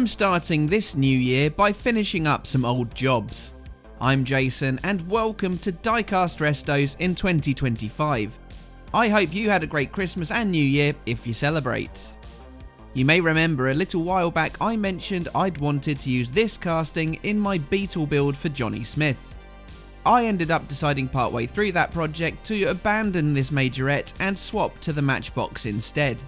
starting this new year by finishing up some old jobs. I'm Jason and welcome to Diecast Restos in 2025. I hope you had a great Christmas and New Year if you celebrate. You may remember a little while back I mentioned I'd wanted to use this casting in my Beetle build for Jonny Smith. I ended up deciding partway through that project to abandon this majorette and swap to the Matchbox instead.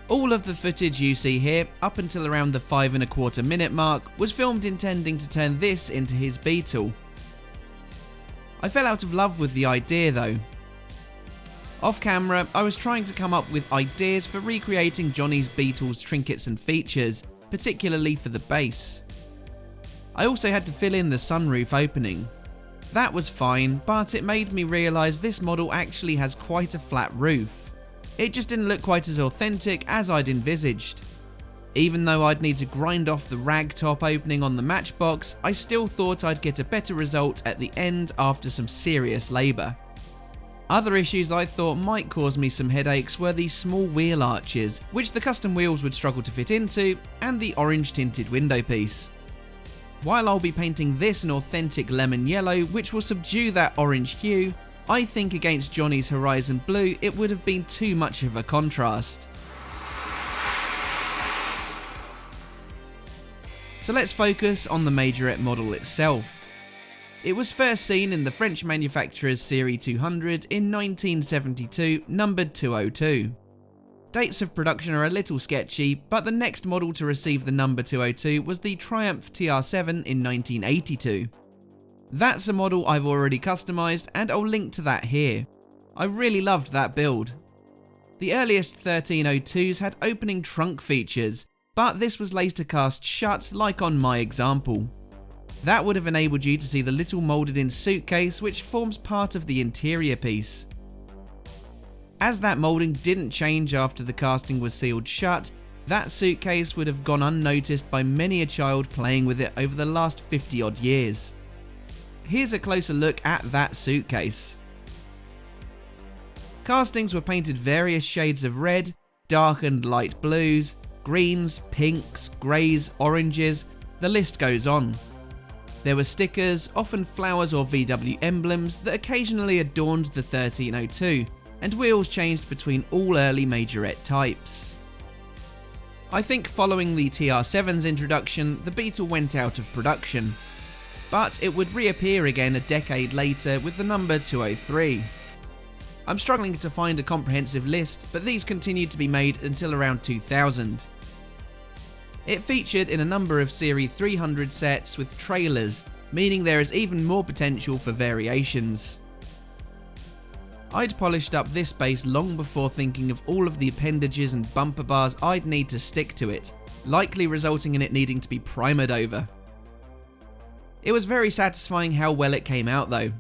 All of the footage you see here, up until around the 5¼ minute mark, was filmed intending to turn this into his Beetle. I fell out of love with the idea though. Off camera, I was trying to come up with ideas for recreating Jonny's Beetle's trinkets and features, particularly for the base. I also had to fill in the sunroof opening. That was fine, but it made me realise this model actually has quite a flat roof. It just didn't look quite as authentic as I'd envisaged. Even though I'd need to grind off the rag top opening on the Matchbox, I still thought I'd get a better result at the end after some serious labour. Other issues I thought might cause me some headaches were the small wheel arches, which the custom wheels would struggle to fit into, and the orange tinted window piece. While I'll be painting this an authentic lemon yellow which will subdue that orange hue, I think against Jonny's horizon blue it would have been too much of a contrast. So let's focus on the Majorette model itself. It was first seen in the French manufacturer's Serie 200 in 1972, numbered 202. Dates of production are a little sketchy, but the next model to receive the number 202 was the Triumph TR7 in 1982. That's a model I've already customised and I'll link to that here. I really loved that build. The earliest 1302s had opening trunk features, but this was later cast shut like on my example. That would have enabled you to see the little moulded in suitcase which forms part of the interior piece. As that moulding didn't change after the casting was sealed shut, that suitcase would have gone unnoticed by many a child playing with it over the last 50 odd years. Here's a closer look at that suitcase. Castings were painted various shades of red, dark and light blues, greens, pinks, greys, oranges, the list goes on. There were stickers, often flowers or VW emblems that occasionally adorned the 1302, and wheels changed between all early majorette types. I think following the TR7's introduction, the Beetle went out of production, but it would reappear again a decade later with the number 203. I'm struggling to find a comprehensive list, but these continued to be made until around 2000. It featured in a number of Serie 300 sets with trailers, meaning there is even more potential for variations. I'd polished up this base long before thinking of all of the appendages and bumper bars I'd need to stick to it, likely resulting in it needing to be primered over. It was very satisfying how well it came out though.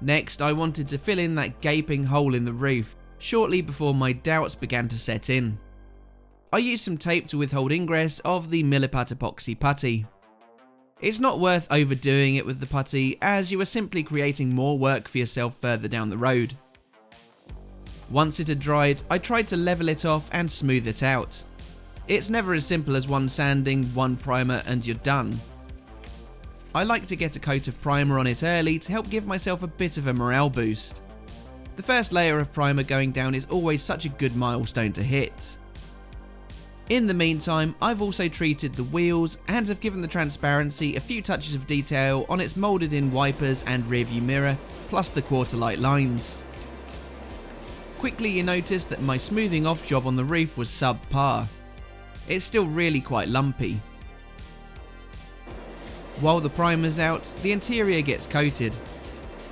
Next, I wanted to fill in that gaping hole in the roof, shortly before my doubts began to set in. I used some tape to withhold ingress of the Milliput epoxy putty. It's not worth overdoing it with the putty, as you are simply creating more work for yourself further down the road. Once it had dried, I tried to level it off and smooth it out. It's never as simple as one sanding, one primer and you're done. I like to get a coat of primer on it early to help give myself a bit of a morale boost. The first layer of primer going down is always such a good milestone to hit. In the meantime, I've also treated the wheels and have given the transparency a few touches of detail on its moulded in wipers and rearview mirror, plus the quarter light lines. Quickly you notice that my smoothing off job on the roof was subpar. It's still really quite lumpy. While the primer's out, the interior gets coated.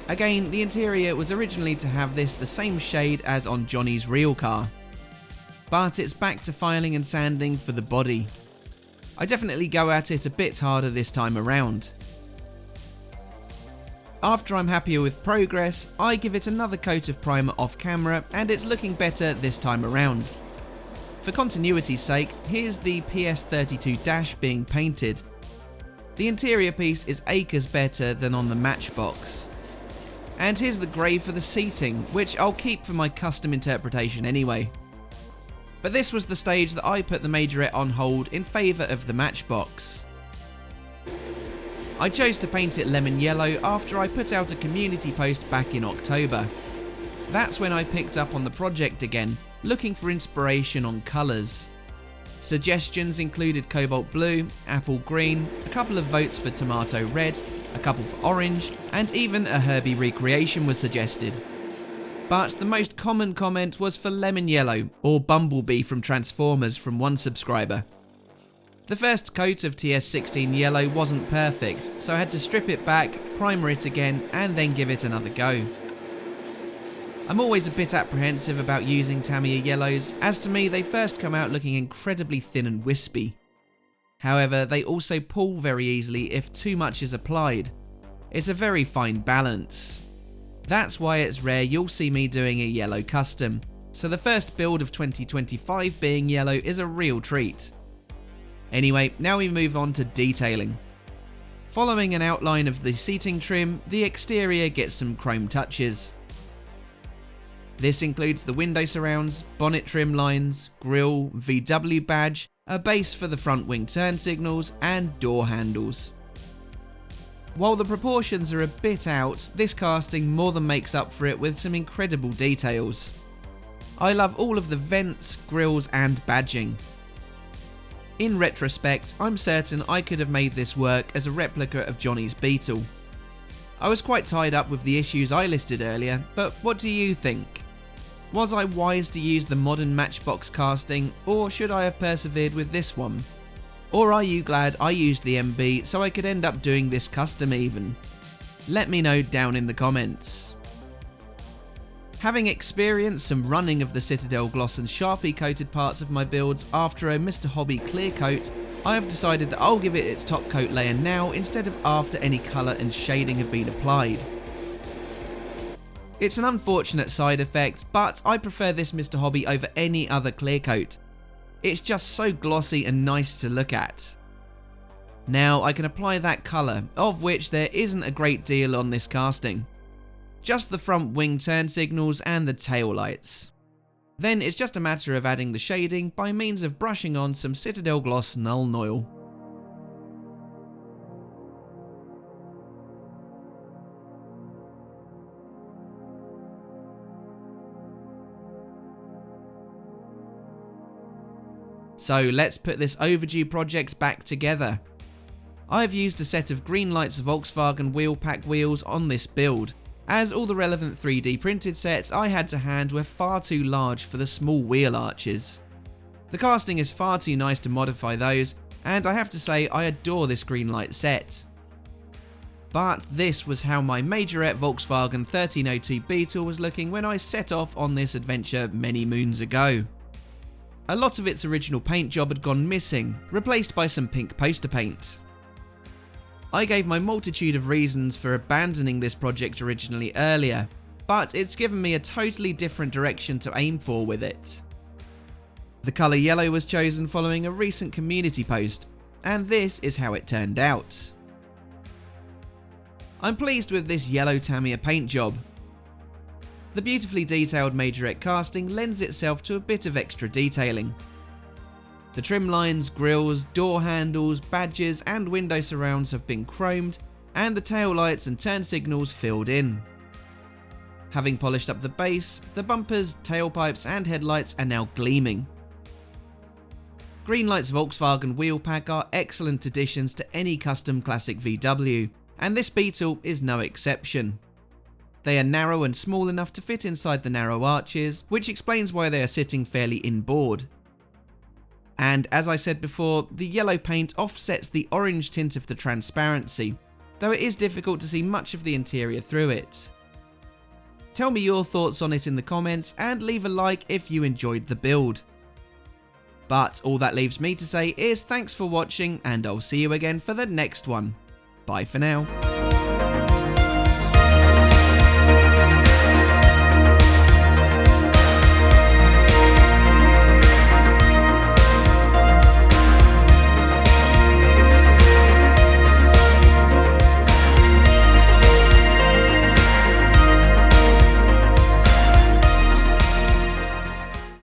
Again, the interior was originally to have this the same shade as on Jonny's real car, but it's back to filing and sanding for the body. I definitely go at it a bit harder this time around. After I'm happier with progress, I give it another coat of primer off camera and it's looking better this time around. For continuity's sake, here's the PS32 dash being painted. The interior piece is acres better than on the Matchbox. And here's the grey for the seating, which I'll keep for my custom interpretation anyway. But this was the stage that I put the Majorette on hold in favour of the Matchbox. I chose to paint it lemon yellow after I put out a community post back in October. That's when I picked up on the project again, looking for inspiration on colours. Suggestions included cobalt blue, apple green, a couple of votes for tomato red, a couple for orange, and even a Herbie recreation was suggested. But the most common comment was for lemon yellow, or Bumblebee from Transformers from one subscriber. The first coat of TS16 yellow wasn't perfect, so I had to strip it back, primer it again, and then give it another go. I'm always a bit apprehensive about using Tamiya yellows, as to me they first come out looking incredibly thin and wispy. However, they also pull very easily if too much is applied. It's a very fine balance. That's why it's rare you'll see me doing a yellow custom, so the first build of 2025 being yellow is a real treat. Anyway, now we move on to detailing. Following an outline of the seating trim, the exterior gets some chrome touches. This includes the window surrounds, bonnet trim lines, grille, VW badge, a base for the front wing turn signals, and door handles. While the proportions are a bit out, this casting more than makes up for it with some incredible details. I love all of the vents, grills, and badging. In retrospect, I'm certain I could have made this work as a replica of Jonny's Beetle. I was quite tied up with the issues I listed earlier, but what do you think? Was I wise to use the modern Matchbox casting, or should I have persevered with this one? Or are you glad I used the MB so I could end up doing this custom even? Let me know down in the comments. Having experienced some running of the Citadel gloss and Sharpie coated parts of my builds after a Mr. Hobby clear coat, I have decided that I'll give it its top coat layer now instead of after any colour and shading have been applied. It's an unfortunate side effect, but I prefer this Mr. Hobby over any other clear coat. It's just so glossy and nice to look at. Now I can apply that colour, of which there isn't a great deal on this casting. Just the front wing turn signals and the tail lights. Then it's just a matter of adding the shading by means of brushing on some Citadel Gloss Null Oil. So let's put this overdue project back together. I've used a set of Greenlight Volkswagen wheel pack wheels on this build, as all the relevant 3D printed sets I had to hand were far too large for the small wheel arches. The casting is far too nice to modify those, and I have to say I adore this Greenlight set. But this was how my Majorette Volkswagen 1302 Beetle was looking when I set off on this adventure many moons ago. A lot of its original paint job had gone missing, replaced by some pink poster paint. I gave my multitude of reasons for abandoning this project originally earlier, but it's given me a totally different direction to aim for with it. The colour yellow was chosen following a recent community post, and this is how it turned out. I'm pleased with this yellow Tamiya paint job. The beautifully detailed Majorette casting lends itself to a bit of extra detailing. The trim lines, grills, door handles, badges and window surrounds have been chromed, and the tail lights and turn signals filled in. Having polished up the base, the bumpers, tailpipes and headlights are now gleaming. Greenlight's Volkswagen wheel pack are excellent additions to any custom classic VW, and this Beetle is no exception. They are narrow and small enough to fit inside the narrow arches, which explains why they are sitting fairly inboard. And as I said before, the yellow paint offsets the orange tint of the transparency, though it is difficult to see much of the interior through it. Tell me your thoughts on it in the comments and leave a like if you enjoyed the build. But all that leaves me to say is thanks for watching, and I'll see you again for the next one. Bye for now.